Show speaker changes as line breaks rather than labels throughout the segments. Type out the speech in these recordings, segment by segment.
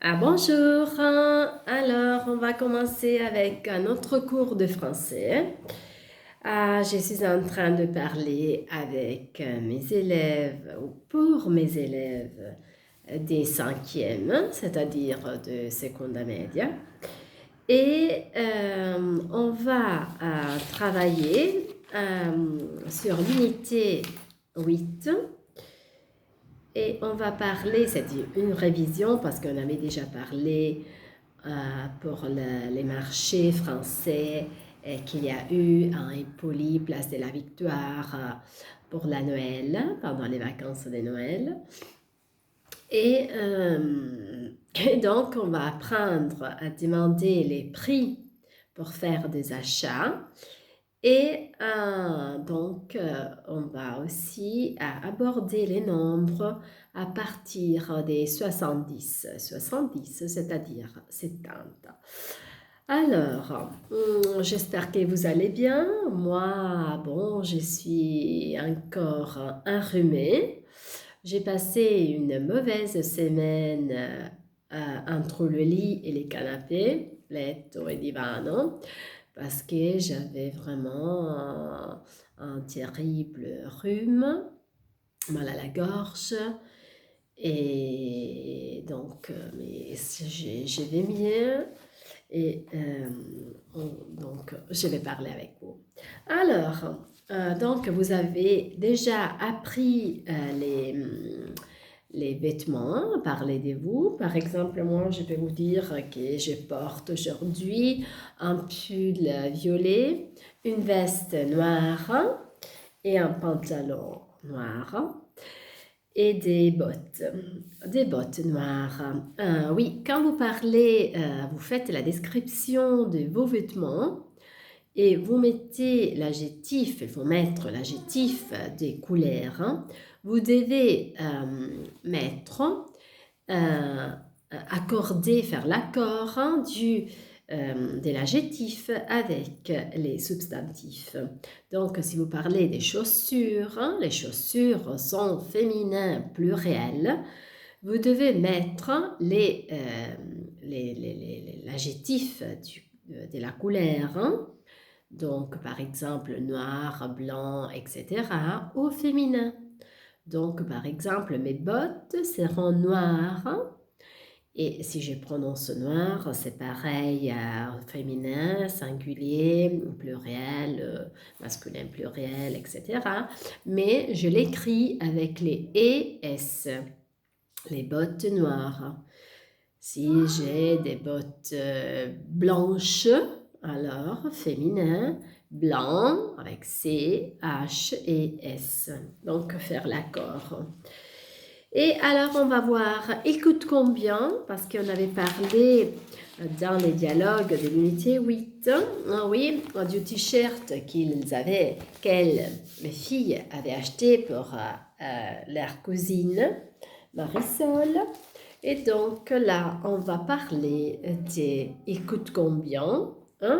Bonjour. Alors, on va commencer avec un autre cours de français. Je suis en train de parler avec mes élèves, ou pour mes élèves des cinquièmes, c'est-à-dire de seconda media. Et on va travailler sur l'unité 8. Et on va parler, c'est une révision parce qu'on avait déjà parlé pour les marchés français qu'il y a eu à Hippoly, place de la Victoire, pour la Noël, pendant les vacances de Noël. Et, et donc, on va apprendre à demander les prix pour faire des achats. Et donc, on va aussi aborder les nombres à partir des 70, c'est-à-dire 70. Alors, j'espère que vous allez bien. Moi, bon, je suis encore enrhumée. J'ai passé une mauvaise semaine entre le lit et les canapés, letto et divano, parce que j'avais vraiment un terrible rhume, mal à la gorge. Et donc, mais je vais mieux. Et donc, je vais parler avec vous. Alors, donc, vous avez déjà appris les vêtements, parlez de vous. Par exemple, moi, je peux vous dire que je porte aujourd'hui un pull violet, une veste noire et un pantalon noir et des bottes noires. Oui, quand vous parlez, vous faites la description de vos vêtements et vous mettez l'adjectif, il faut mettre l'adjectif des couleurs. Vous devez mettre, accorder, faire l'accord de l'adjectif avec les substantifs. Donc, si vous parlez des chaussures, les chaussures sont féminins pluriels. Vous devez mettre l'adjectif de la couleur. Donc, par exemple, noir, blanc, etc. au féminin. Donc, par exemple, mes bottes seront noires. Et si je prononce noir, c'est pareil, féminin, singulier, pluriel, masculin pluriel, etc. Mais je l'écris avec les ES, les bottes noires. Si j'ai des bottes blanches, alors féminin, blanc avec C, H et S. Donc, faire l'accord. Et alors, on va voir, il coûte combien? Parce qu'on avait parlé dans les dialogues de l'unité 8, oui, du t-shirt les filles avaient acheté pour leur cousine Marisol. Et donc là, on va parler il coûte combien,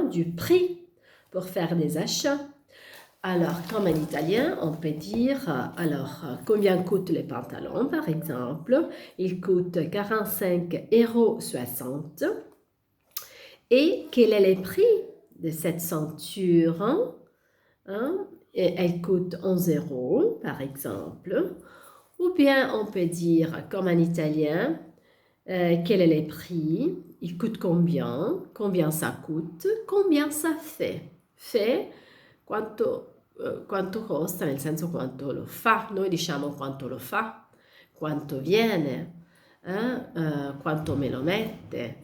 du prix pour faire des achats. Alors, comme en italien, on peut dire, combien coûtent les pantalons, par exemple. Ils coûtent 45,60 €. Et quel est le prix de cette ceinture? Et elle coûte 11 €, par exemple. Ou bien on peut dire, comme en italien, quel est le prix? Il coûte combien? Combien ça coûte? Combien ça fait? Fait, quanto costa, nel senso quanto lo fa. Noi diciamo quanto lo fa, quanto viene, quanto me lo mette.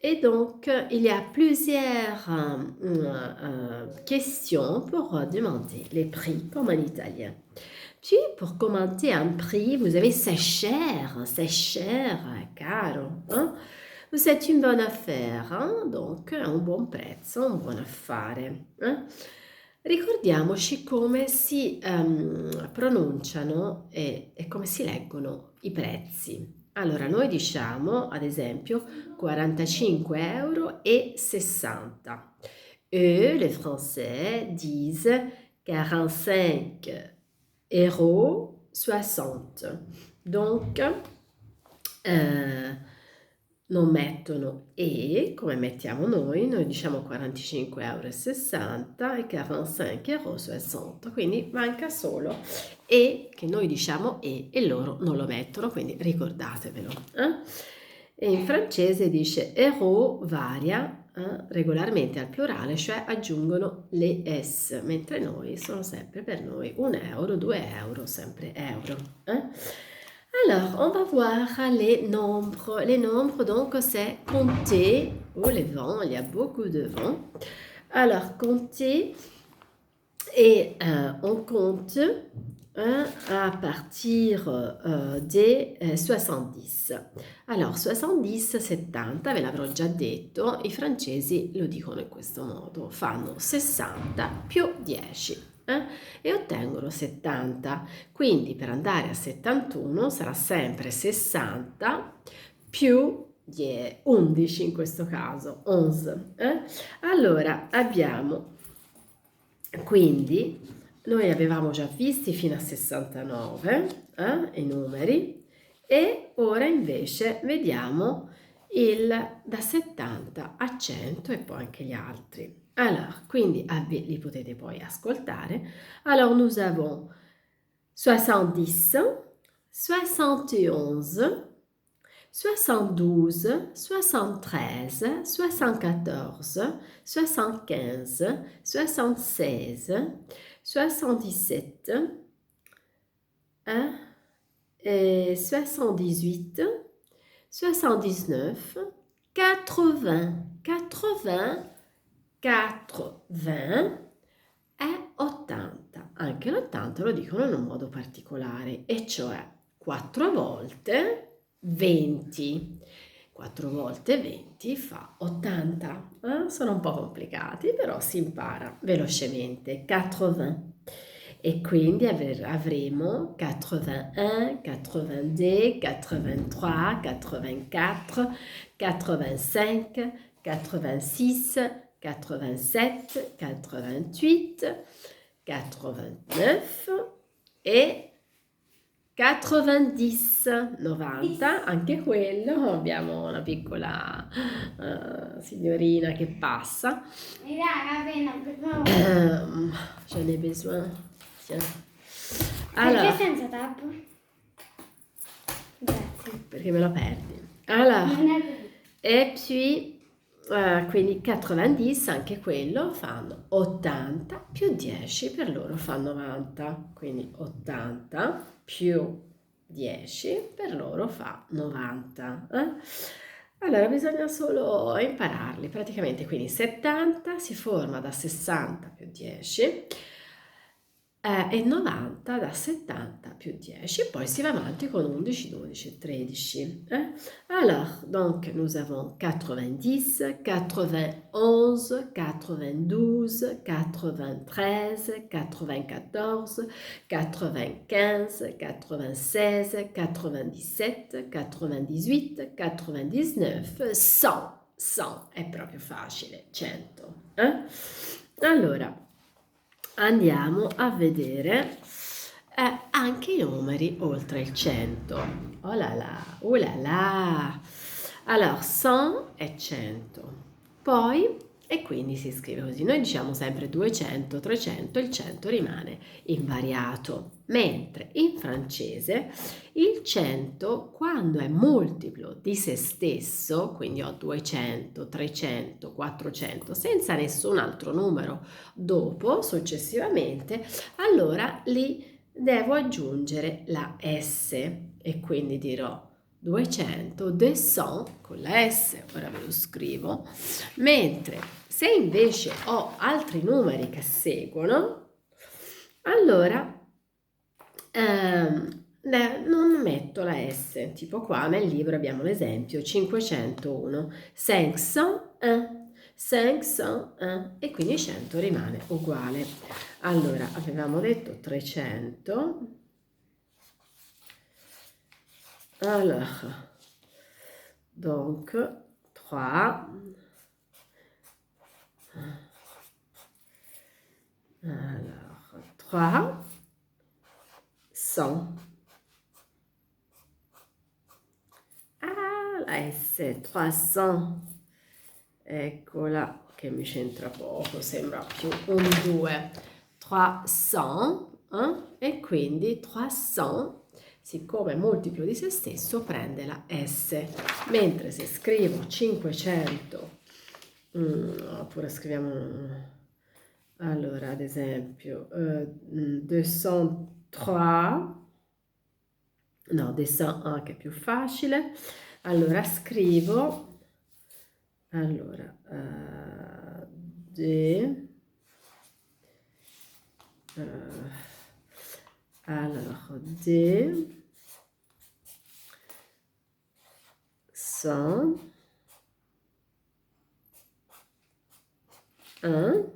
Et donc, il y a plusieurs questions pour demander les prix, comme en italien. Puis, pour commenter un prix, vous avez c'est cher, caro. C'est une bonne affaire, donc un buon prezzo, un buon affare. Ricordiamoci come si pronunciano e come si leggono i prezzi. Allora, noi diciamo, ad esempio, 45,60 €. Eux, les Français, disent 45,60 €. Donc, non mettono e, come mettiamo noi diciamo 45,60 € e 45,60 €, quindi manca solo e, che noi diciamo e loro non lo mettono, quindi ricordatevelo. E in francese dice euro varia regolarmente al plurale, cioè aggiungono le S, mentre noi sono sempre per noi 1 euro, 2 euro, sempre euro. Alors, on va voir les nombres. Les nombres, donc, c'est compter. Oh, les vents, il y a beaucoup de vent. Alors, compter et on compte à partir des 70. Alors, 70, 70, ve l'avrò già detto, i francesi lo dicono in questo modo, fanno 60 più 10. E ottengono 70. Quindi per andare a 71 sarà sempre 60 più 11 in questo caso, 11. Allora abbiamo, quindi noi avevamo già visti fino a 69 i numeri e ora invece vediamo da 70 a 100 e poi anche gli altri. Alors, quindi li potete poi ascoltare. Alors, nous avons 70, 71, 72, 73, 74, 75, 76, 77, 78, 79, 80, 80, 80 e 80. Anche l'80 lo dicono in un modo particolare, e cioè 4 volte 20. 4 volte 20 fa 80. Sono un po' complicati, però si impara velocemente. 80. E quindi avremo 81, 82, 83, 84, 85, 86, 87, 88, 89 e 90, 90, anche quello, abbiamo una piccola signorina che passa. J'en ai besoin. Tiens. Allora,
perché senza tappo? Grazie.
Perché me lo perdi. Allora, e puis quindi 90, anche quello fanno 80 più 10, per loro fa 90, quindi 80 più 10 per loro fa 90. Allora bisogna solo impararli praticamente, quindi 70 si forma da 60 più 10 e 90 da 70 più 10, poi si va avanti con 11, 12, 13. Alors, donc, nous avons 90, 91, 92, 93, 94, 95, 96, 97, 98, 99, 100. 100 è proprio facile, 100. Allora, andiamo a vedere anche i numeri oltre il 100. Oh là là, oh là là. Alors, 100 è 100. Poi, e quindi si scrive così. Noi diciamo sempre 200, 300, il 100 rimane invariato. Mentre in francese il 100, quando è multiplo di se stesso, quindi ho 200, 300, 400, senza nessun altro numero dopo, successivamente, allora lì devo aggiungere la S e quindi dirò 200, 200 con la S, ora ve lo scrivo, mentre se invece ho altri numeri che seguono, allora non metto la S, tipo qua nel libro abbiamo l'esempio 501, 501, 501 e quindi 100 rimane uguale. Allora avevamo detto 300, alors donc 3, alors 3, 100. la S 300, eccola che mi c'entra poco, sembra più un 2, 300, e quindi 300, siccome è multiplo di se stesso, prende la S, mentre se scrivo 500, oppure scriviamo, allora ad esempio 203, no, 201 che è più facile, allora scrivo, allora, alors, des 100, 1,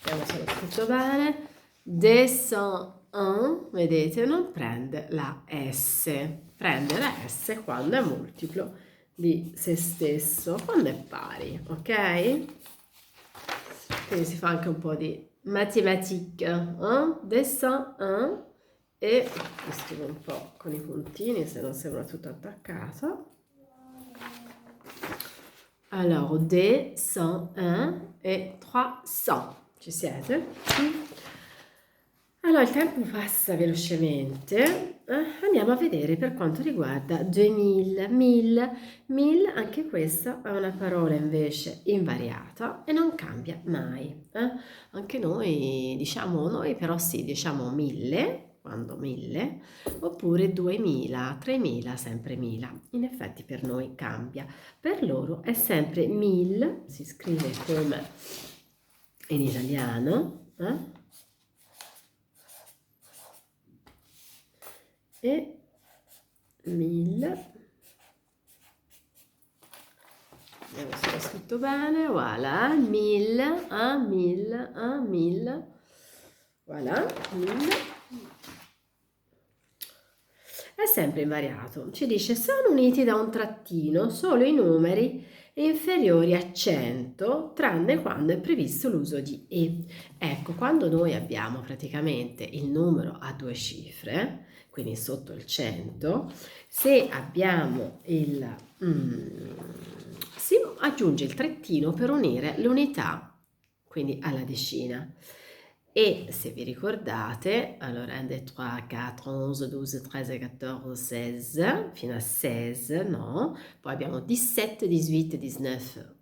vediamo se l'ho scritto bene, des 101, vedete, non prende la S, prende la S quando è multiplo di se stesso, quando è pari, ok? Quindi si fa anche un po' di mathématiques, des 101, e mi scrivo un po' con i puntini se non sembra tutto attaccato. Alors, des 101 e 300, ci siete? Allora, il tempo passa velocemente, andiamo a vedere per quanto riguarda 2000, 1000, 1000, anche questa è una parola invece invariata e non cambia mai. Anche noi diciamo, noi però sì, diciamo 1000, quando 1000, oppure 2000, 3000, sempre 1000. In effetti per noi cambia, per loro è sempre 1000, si scrive come in italiano, e 1000, vediamo se l'ho scritto bene, voilà, 1000, 1000, 1000, voilà, 1000. È sempre invariato, ci dice sono uniti da un trattino solo i numeri inferiori a 100, tranne quando è previsto l'uso di e. Ecco, quando noi abbiamo praticamente il numero a 2 cifre, quindi sotto il 100, se abbiamo si aggiunge il trattino per unire l'unità, quindi alla decina. E se vi ricordate, allora 1, 2, 3, 4, 11, 12, 13, 14, 16, fino a 16, no? Poi abbiamo 17, 18, 19,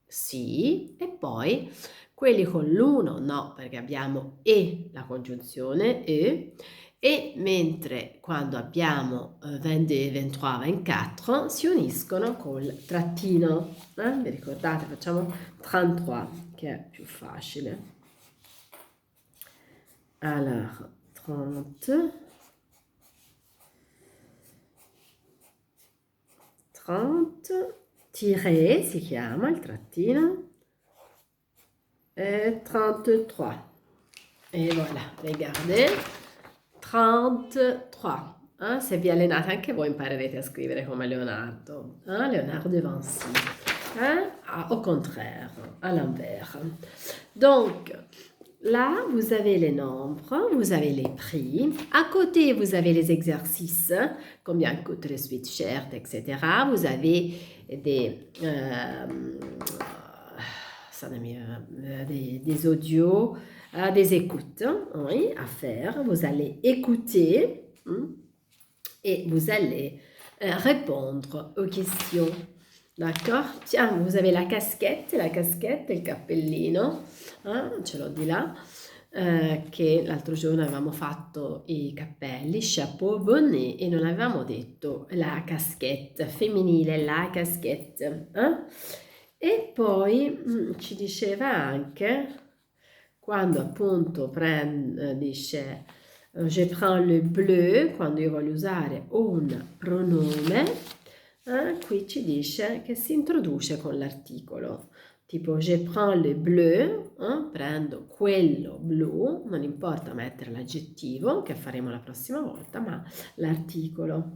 sì, e poi quelli con l'1 no, perché abbiamo e la congiunzione e mentre quando abbiamo 22, 23, 24 si uniscono col trattino. Vi ricordate? Facciamo 33, che è più facile. Alors, 30, 30, tiré si chiama il trattino, e 33. E voilà, regardez, 33. Se vi allenate anche voi imparerete a scrivere come Leonardo, Leonardo de Vinci. Au contraire, à l'envers. Donc, là, vous avez les nombres, vous avez les prix. À côté, vous avez les exercices, combien coûte le sweatshirt, etc. Vous avez des audios, des écoutes, oui, à faire. Vous allez écouter et vous allez répondre aux questions. D'accord? Tiens, vous avez la casquette, il cappellino, ce l'ho di là, che l'altro giorno avevamo fatto i cappelli, chapeau, bonnet, e non avevamo detto la casquette, femminile, la casquette. E poi ci diceva anche, quando appunto dice je prends le bleu, quando io voglio usare un pronome, qui ci dice che si introduce con l'articolo, tipo je prends le bleu, prendo quello blu, non importa mettere l'aggettivo, che faremo la prossima volta, ma l'articolo.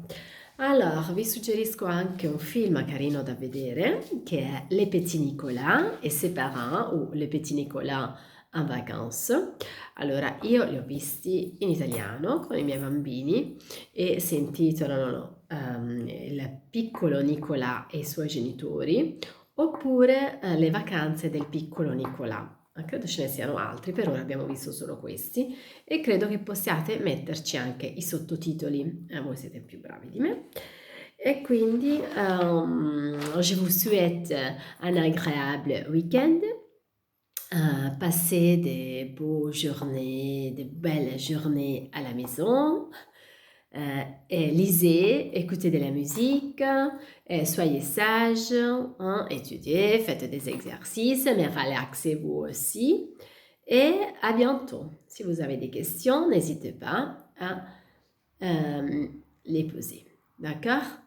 Allora, vi suggerisco anche un film carino da vedere, che è Les Petits Nicolas et ses parents, o Les Petits Nicolas in vacanze. Allora, io li ho visti in italiano con i miei bambini e si intitolano Il piccolo Nicolà e i suoi genitori, oppure Le vacanze del piccolo Nicolà. Credo ce ne siano altri, per ora abbiamo visto solo questi e credo che possiate metterci anche i sottotitoli, voi siete più bravi di me. Et quindi, je vous souhaite un agréable week-end. Passez des beaux journées, de belles journées à la maison. Et lisez, écoutez de la musique, et soyez sages, hein, étudiez, faites des exercices, mais relaxez-vous aussi. Et à bientôt. Si vous avez des questions, n'hésitez pas à les poser. D'accord?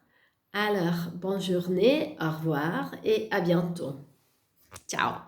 Alors, bonne journée, au revoir et à bientôt. Ciao!